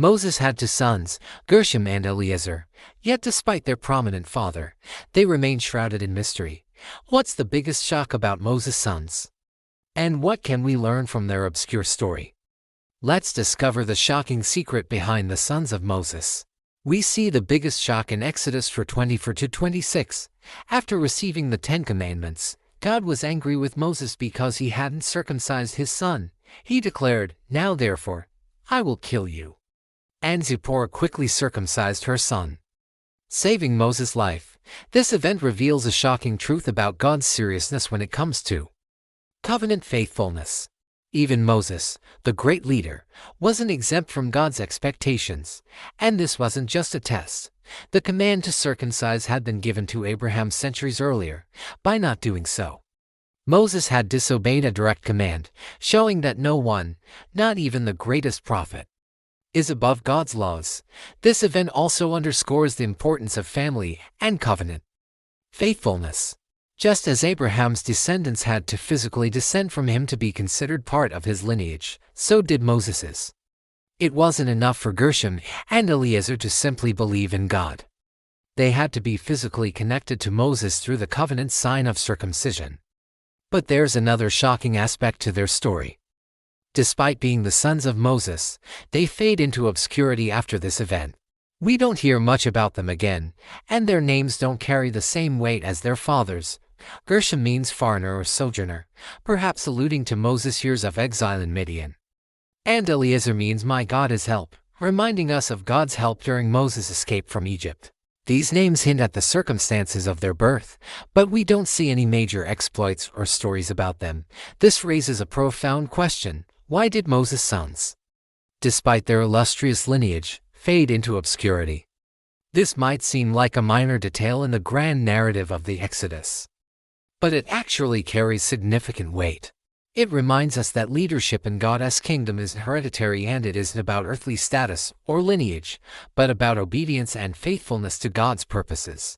Moses had two sons, Gershom and Eliezer, yet despite their prominent father, they remain shrouded in mystery. What's the biggest shock about Moses' sons? And what can we learn from their obscure story? Let's discover the shocking secret behind the sons of Moses. We see the biggest shock in Exodus 4:24-26. After receiving the Ten Commandments, God was angry with Moses because he hadn't circumcised his son. He declared, "Now therefore, I will kill you." And Zipporah quickly circumcised her son, saving Moses' life. This event reveals a shocking truth about God's seriousness when it comes to covenant faithfulness. Even Moses, the great leader, wasn't exempt from God's expectations. And this wasn't just a test. The command to circumcise had been given to Abraham centuries earlier. By not doing so, Moses had disobeyed a direct command, showing that no one, not even the greatest prophet, is above God's laws. This event also underscores the importance of family and covenant faithfulness. Just as Abraham's descendants had to physically descend from him to be considered part of his lineage, so did Moses's. It wasn't enough for Gershom and Eliezer to simply believe in God. They had to be physically connected to Moses through the covenant sign of circumcision. But there's another shocking aspect to their story. Despite being the sons of Moses, they fade into obscurity after this event. We don't hear much about them again, and their names don't carry the same weight as their fathers. Gershom means foreigner or sojourner, perhaps alluding to Moses' years of exile in Midian. And Eliezer means my God is help, reminding us of God's help during Moses' escape from Egypt. These names hint at the circumstances of their birth, but we don't see any major exploits or stories about them. This raises a profound question. Why did Moses' sons, despite their illustrious lineage, fade into obscurity? This might seem like a minor detail in the grand narrative of the Exodus, but it actually carries significant weight. It reminds us that leadership in God's kingdom is hereditary, and it isn't about earthly status or lineage, but about obedience and faithfulness to God's purposes.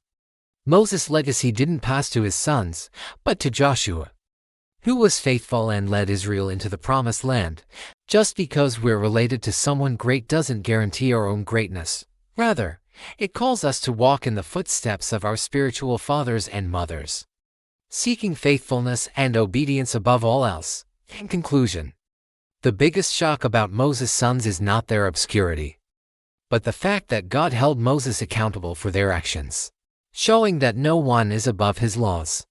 Moses' legacy didn't pass to his sons, but to Joshua, who was faithful and led Israel into the promised land. Just because we're related to someone great doesn't guarantee our own greatness. Rather, it calls us to walk in the footsteps of our spiritual fathers and mothers, seeking faithfulness and obedience above all else. In conclusion, the biggest shock about Moses' sons is not their obscurity, but the fact that God held Moses accountable for their actions, showing that no one is above his laws.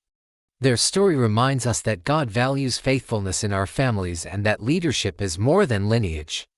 Their story reminds us that God values faithfulness in our families and that leadership is more than lineage.